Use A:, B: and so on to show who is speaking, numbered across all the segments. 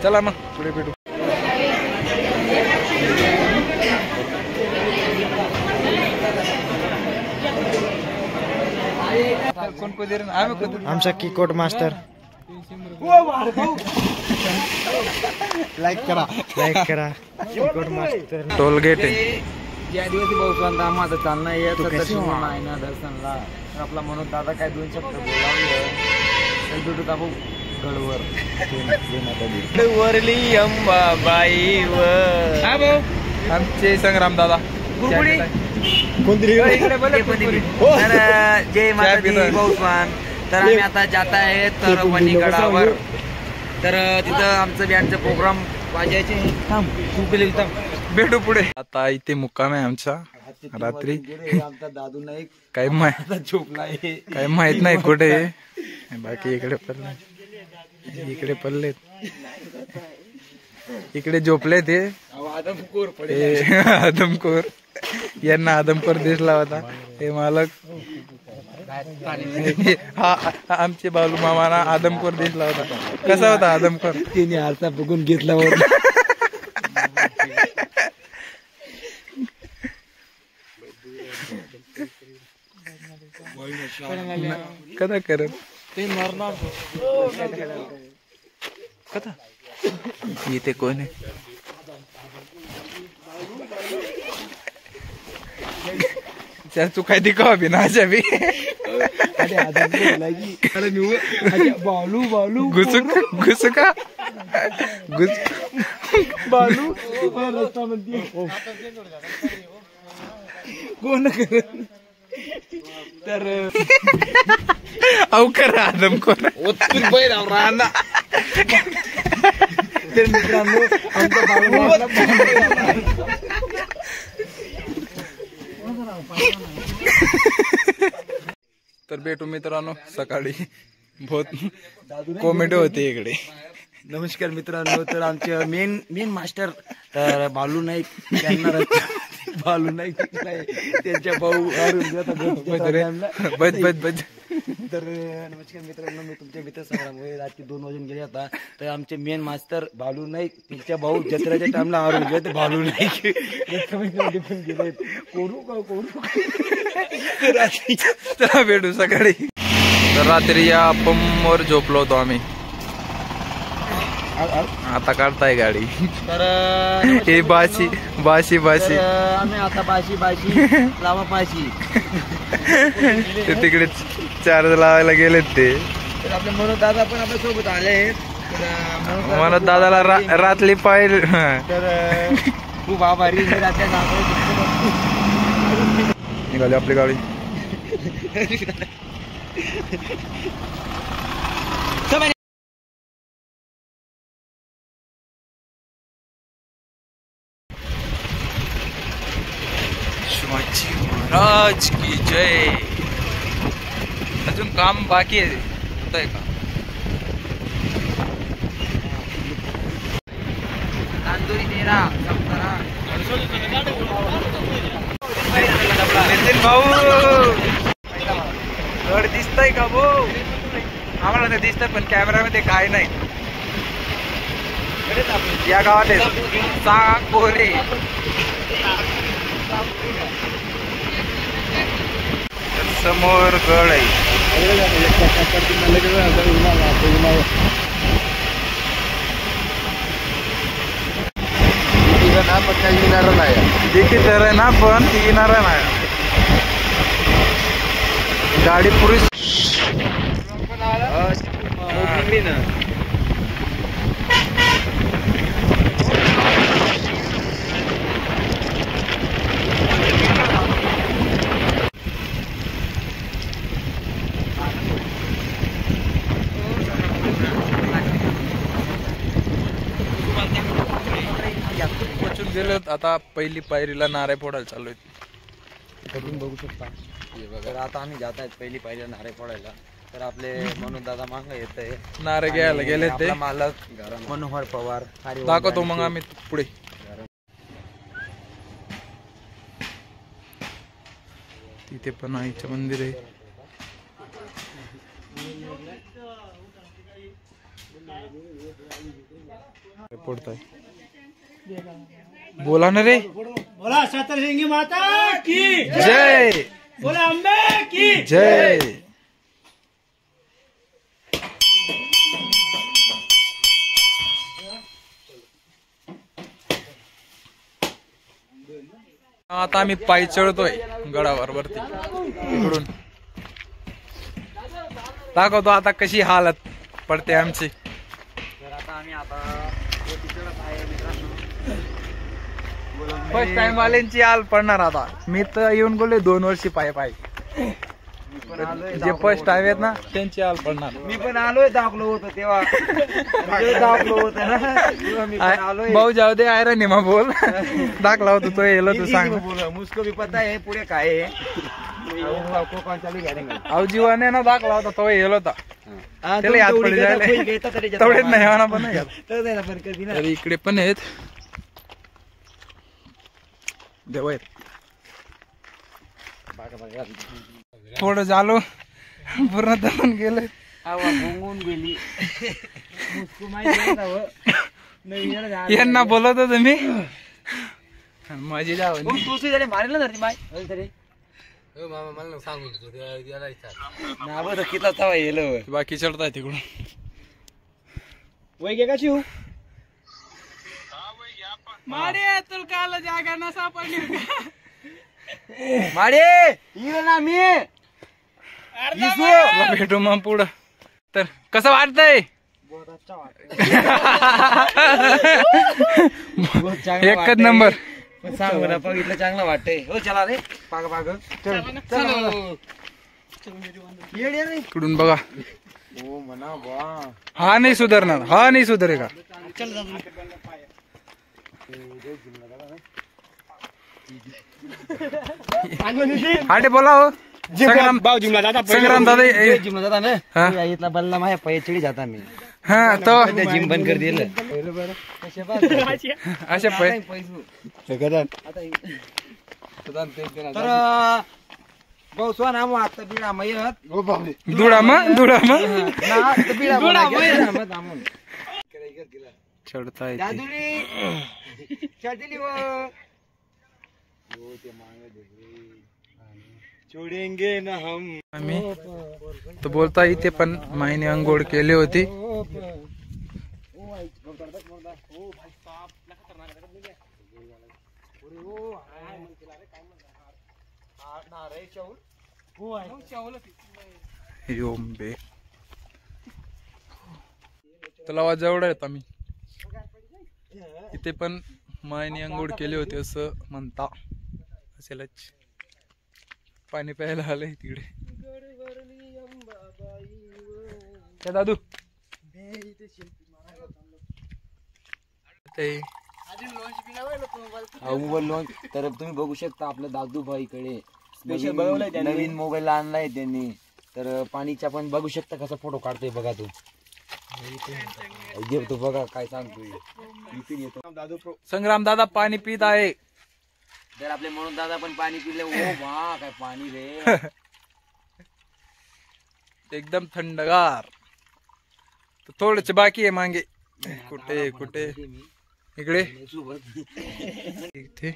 A: चला मग पुढे भेटू.
B: आमचा किकोट मास्टर. लाईक करा किकोट मास्टर.
A: टोल गेट आहे.
C: ज्या दिवशी बहुसंत माझं चालणं येत ना दर्शनला आपला म्हणून दादा काय 2 शब्द बोलावलं गडवर वरली अंबाबाई
A: आमचे संग्राम दादा.
C: जय माता दी बहुस्वान. तर आम्ही आता जात आहे तर वणीगडावर. तर तिथं आमचं बँडचा प्रोग्राम वाजायचे.
A: भेटू पुढे. आता इथे मुक्काम आहे आमचा रात्री.
C: आमचा दादू नाईक
A: काही
C: झोपला आहे.
A: काही माहित नाही कुठे. बाकी इकडे पडलेत इकडे झोपले ते आदमखोर. यांना आदमखोर दिसला होता. हे मालक हा आमचे बालू मामाना आदमखोर दिसला होता. कसा होता आदमखोर?
C: तिने आरसा बघून घेतला होता.
A: कदा करत ते मरणार कथा. इथे कोण आहे? तू काय दिखावा भी ना भी
C: बालू बालू
A: घुसुका
C: बालू रस्ता म्हणते कोण तर
A: अवकर आदमखोर
C: राहणार. तर मित्रांनो
A: तर भेटू मित्रांनो सकाळी. बहुत कॉमेडी होते इकडे.
C: नमस्कार मित्रांनो. तर आमचे मेन मास्टर तर बालू नाईक त्यांना बालू नाईक त्यांच्या भाऊ
A: बज.
C: तर नमस्कार मित्रांनो. मी तुमच्या मित्र संग्रामुळे रात्री 2 वाजून गेले होता. तर आमचे मेन मास्टर बालू नाईक त्यांच्या भाऊ जत्रेच्या टाइमला हारून गेले. तर बालू नाईक पण गेले. करू
A: चला भेटू सकाळी. तर रात्री या पंपवर झोपलो होतो आम्ही. आता काढताय गाडी.
C: तर
A: हे बाशी
C: आम्ही आता बाशी लावा पाशी
A: ते तिकडे चार्ज लावायला गेलेत ते.
C: तर आपले मनोज दादा पण आपल्या सोबत आले आहेत.
A: मनोज दादाला रातली पाहिजे.
C: तर खूप आभारी.
A: निघाली आपली गाडी. शिवाजी महाराज की जय. अजून काम बाकी आहे. होत आहे का?
C: तांदुरी तेरा
A: नितीन भाऊ गड दिसतय का भाऊ? आम्हाला तर दिसतंय पण कॅमेरामध्ये काय नाही. या गावात सांगोरे. समोर गड आहे. देखील तर आहे ना पण ती येणार नाही. गाडी पुरी गेलो. आता पहिली पायरीला नारळ फोडायला चालू आहेत.
C: बघू शकता. तर आता आम्ही जात आहेत पहिली पायरीला नारळ फोडायला. तर आपले मनोज दादा मागं येत आहे.
A: नारळ घ्यायला गेले ते.
C: मालक मनोहर पवार
A: दाखवतो मग आम्ही पुढे. तिथे पण आईचं मंदिर आहे. पडताय बोला ना रे.
B: बोला सतरसिंगी माता की
A: जय.
B: बोला अंबे की
A: जय. आता आम्ही पायी चढतोय गडावर वरती इकडून. दाखवतो आता कशी हालत पडते आमची. फर्स्ट टाइम वाल्यांची हाल पडणार आता. मी तर येऊन गेले 2 वर्षी पाय पाय. जे फर्स्ट टाइम आहेत ना त्यांची हाल पडणार.
C: मी पण आलोय दाखलो होतो तेव्हा दाखलो होतं ना तेव्हा मी पण आलोय.
A: भाऊ जाऊ दे आयरा निमा बोल. दाखला होतो तो येलो तू सांग.
C: मुझको भी पता है पुढे काय आहे. कोकण चालू घ्या
A: अहो जीवाने ना दाखला होता तो येलो होता. त्याला याद पडली जायला तेवढेच नाही म्हणा पण नाही का. तर इकडे पण आहेत देवा. थोडं झालो पूर्ण दमून गेलं.
C: भोंगून गेली. मुझको माहिती
A: यांना बोलत होतो मी माझी जाव
C: तुळशी झाली मारेल ना माय किती तवा येलो
A: बाकी चढताय तिकडून.
B: वय गे कशी हो
A: माडे तुला काल जागा ना सापडली.
C: माडे येलो ना मी
A: भेटू मग पुढं. तर कसं वाटतंय. एकच नंबर.
C: सांग ना बघितलं चांगलं वाटतंय. हो चला रे पाग पाग
A: इकडून बघा.
C: हो म्हणा बा
A: हा नाही सुधारणार. हा नाही सुधारे का. हाटे बोला हो. संग्राम संग्राम दादा
C: जिमला जाता ना इथला बल्ला माझ्या पाय चढी जाता मी.
A: हा तो
C: जिम बंद कर दिलं.
A: असे पाय
C: तर भाऊ सोन आम आता बिळा मयत
A: दुडा मग दुडा मग
C: ना बिळा मयत आमून
A: चढता येते.
C: दादुली चढली वो ते मांगे छोडेंगे ना हम.
A: आम्ही तर बोलता इथे पण माईने अंघोळ केली होती. योंबे तलावाजवळ आहेत आम्ही. इथे पण माईने अंघोळ केली होती असं म्हणता असेलच. पाणी प्यायला आलंय तिकडे. दादू
C: मोबाईल तर तुम्ही बघू शकता आपल्या दादू भाईकडे स्पेशल बनवलंय नवीन मोबाईल आणलाय त्यांनी. तर पाणीच्या पण बघू शकता कसा फोटो काढतोय बघा तू. तू बघा काय सांगतोय.
A: संग्राम दादा पाणी पित आहे.
C: तर आपले म्हणून दादा पण पाणी पिले. ओ वा काय पाणी रे.
A: एकदम थंडगार. थोडच बाकी आहे मागे. कुठे कुठे इकडे इथे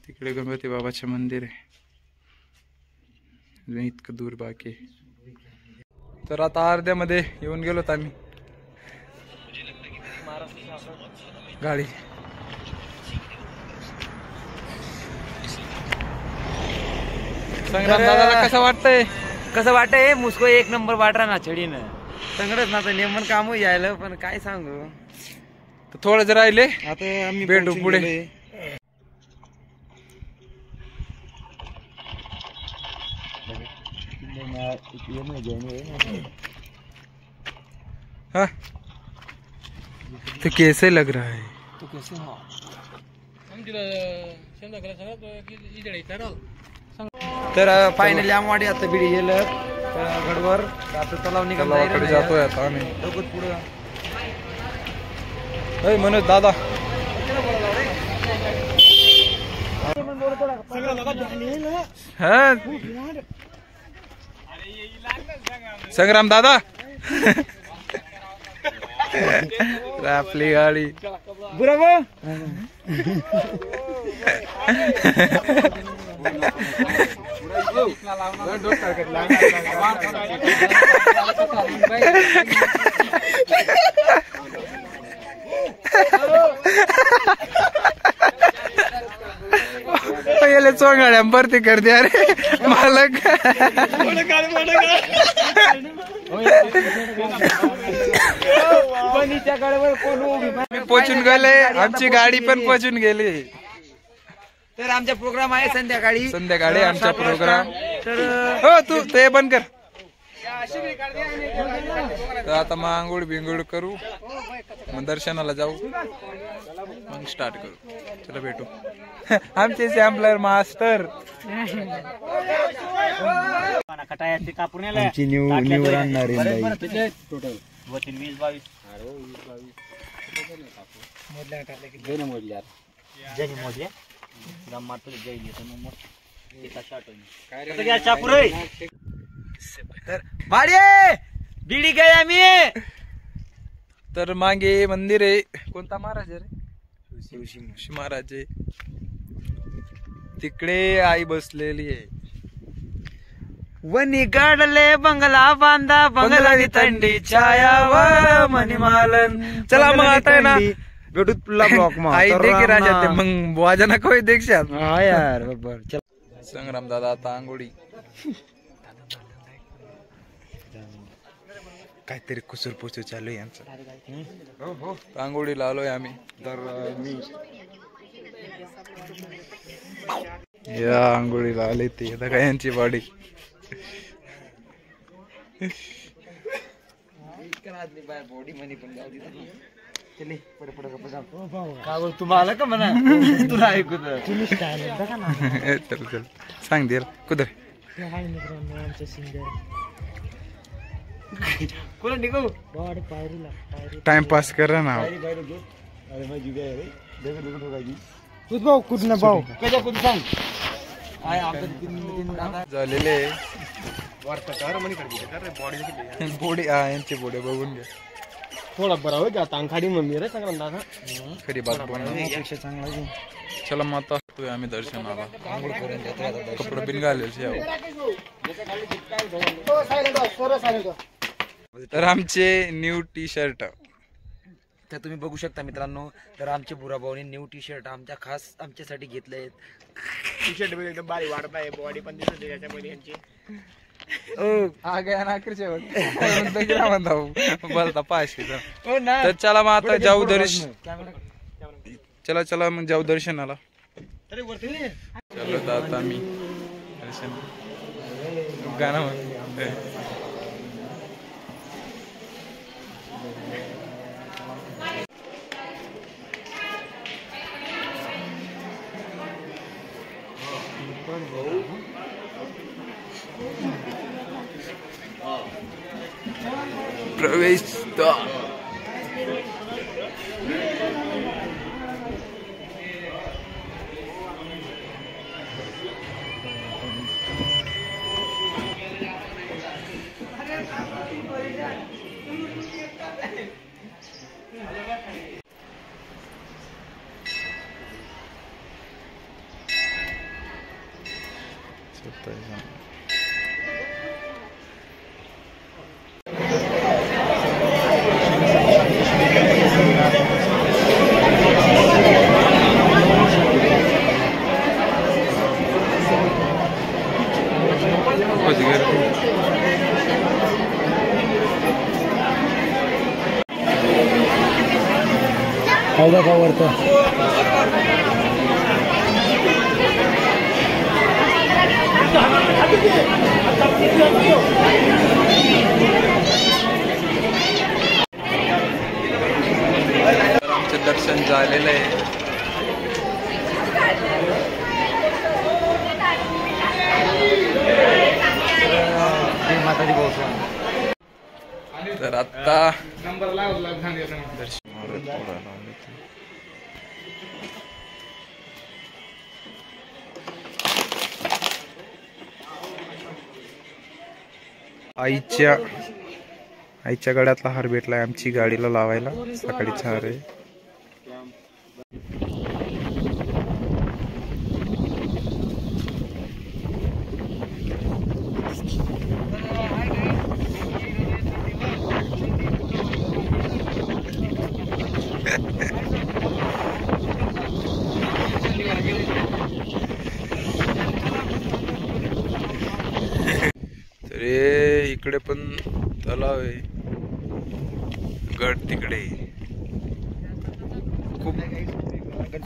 A: तिकडे गणपती बाबाचे मंदिर आहे. इतकं दूर बाकी. तर आता अर्ध्यामध्ये येऊन गेलोत आम्ही. गाडी संग्राम दादाला कसं वाटतंय.
C: कसं वाटतंय. मुस्को एक नंबर वाटरा ना छडीन संगडच ना तर नेमन काम यायला पण काय सांगू.
A: तर थोडंच राहिले.
C: आता आम्ही
A: भेटू पुढे. हाँ तो कैसे लग रहा है.
C: तो कैसे तर फायनली आमवाडी आता बिडी गेलं गडवर आता तलाव
A: तलावाकडे जातोय आता आम्ही. पुढे मनोज दादा हा संग्राम दादा आपली गाडी
C: बरोबर
A: पहिले चोंगाड्या भरती करते अरे मालक पोचून गेले आमची गाडी पण पोचून गेली.
C: तर आमचा प्रोग्राम आहे संध्याकाळी
A: आमचा प्रोग्राम.
C: तर
A: हो तू ते बंद कर. तर आता मग आंघोळ बिंगोळ करू मग दर्शनाला जाऊ मग स्टार्ट करू. चला भेटू. आमचे सॅम्पलर मास्टर
C: आमची न्यू राहणार बिडी काय आम्ही.
A: तर मागे मंदिर आहे. कोणता महाराज आहे रे? शिवशी महाराज आहे. तिकडे आई बसलेली आहे.
C: वनी काढले बंगला बांधा बंगलानी थंडी छाया व मणिमालन.
A: चला मग आता आहे ना
C: भेटूत पुला ब्लॉक मा.
A: आई देखी राजा ते मग वाजना कोई देखशाल.
C: हा यार बरोबर. चल
A: संग्राम दादा आता आंघोळी. काहीतरी कुसूर पुसूर चालू आहे यांचं. हो आंघोळीला आलोय आम्ही. तर या आंघोळीला आले ते आता काय यांची बॉडी.
C: तुम्हाला का म्हणा तुला ऐकू
A: चल चल सांग दे कुदर. टाइमपास कर ना. झालेले बोडी यांची बोडी बघून घ्या.
B: थोडा बरा हो जाता अंखाडी मम्मी रे संग्राम दादा.
A: खरी बात बोल. चला मग आता तू आम्ही दर्शनाला कपडे बिन घालायचे. तर आमचे न्यू टी शर्ट
C: तर तुम्ही बघू शकता मित्रांनो. तर आमचे बुराभाऊने न्यू टी शर्ट आमच्या खास आमच्यासाठी घेतले आहेत.
B: टी शर्ट एकदम भारी वाटत आहे. बॉडी पण दिसते त्याच्यामध्ये यांची.
A: आ गया ना कृषी बोलता पाचशे. तर चला मग आता जाऊ चला मग जाऊ दर्शनाला. चलो आता मी दर्शन गाणं प्रवेश आमचं दर्शन झालेलं आहे. तर आता दर्शन आईच्या गळ्यातला हार भेटलाय आमची गाडीला लावायला. सकाळीचा हार आहे. तरी इकडे पण तलाव आहे. गड तिकडे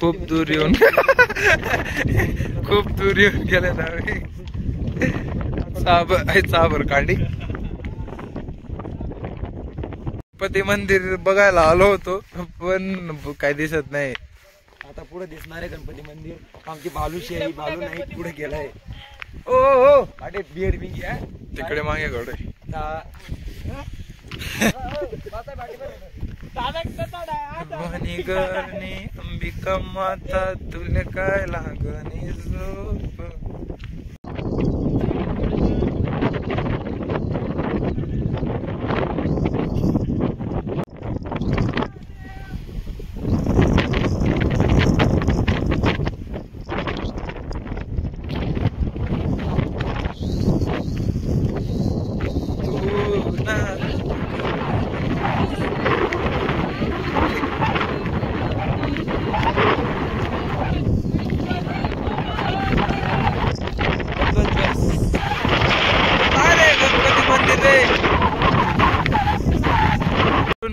A: खूप दूर येऊन खूप दूर येऊन गेले ना. साबर कांडी गणपती मंदिर बघायला आलो होतो पण काय दिसत नाही.
C: आता पुढे दिसणार आहे गणपती मंदिर. आमची बालूशी आहे, बालू नाही पुढे गेलाय. ओ अरे बियर मी घ्या
A: तिकडे मागे गड आहे. अंबिका माता तुले काय लागणी झोप.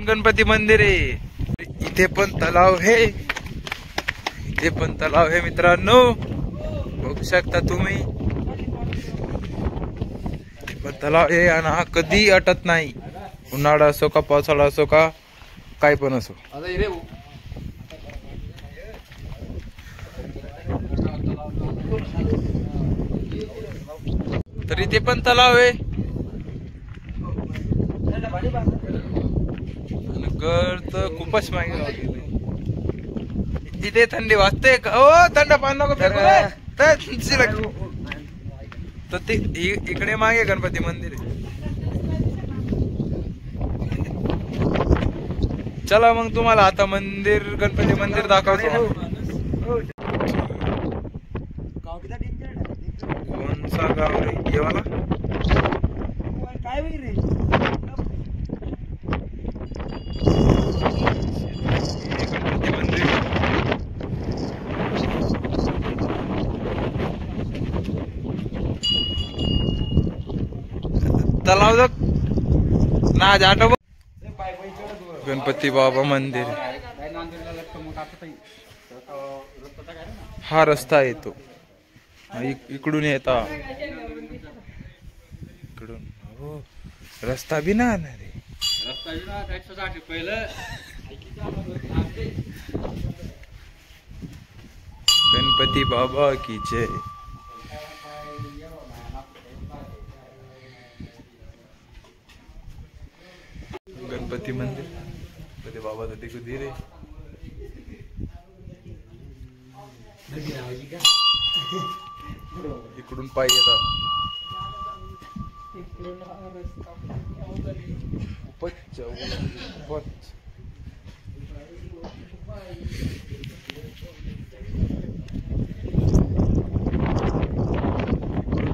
A: गणपती मंदिर आहे. इथे पण तलाव आहे. इथे पण तलाव आहे मित्रांनो, बघू शकता तुम्ही. इथे पण तलाव आहे आणि हा कधी अटत नाही. उन्हाळा असो का पावसाळा असो का काय पण असो. तरी ते पण तलाव आहे. घर तर खूपच मागे. इथे थंडी वाजते का? ओ थंड पाणी नको तर ते इकडे मागे गणपती मंदिर आहे. चला मग तुम्हाला आता गणपती मंदिर दाखवतो. कोणसा गाव रे येवाला?
C: काय रे
A: तलाव ना जाटो. गणपती बाबा मंदिर. हा रस्ता येतो इकडून येता. इकडून हो रस्ता बी ना रे. गणपती बाबा की जय. गणपती मंदिर गणपती बाबा तर तिकडे धीरे इकडून पाय येतात.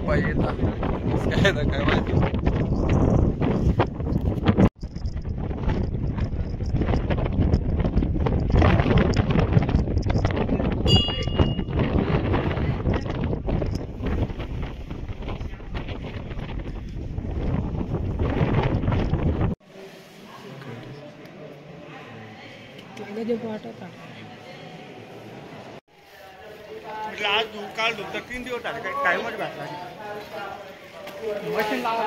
A: पाय येतात काय माहिती.
B: आज काल 3 दिवस झाले काय टाइमच भेटला. मशीन लावा.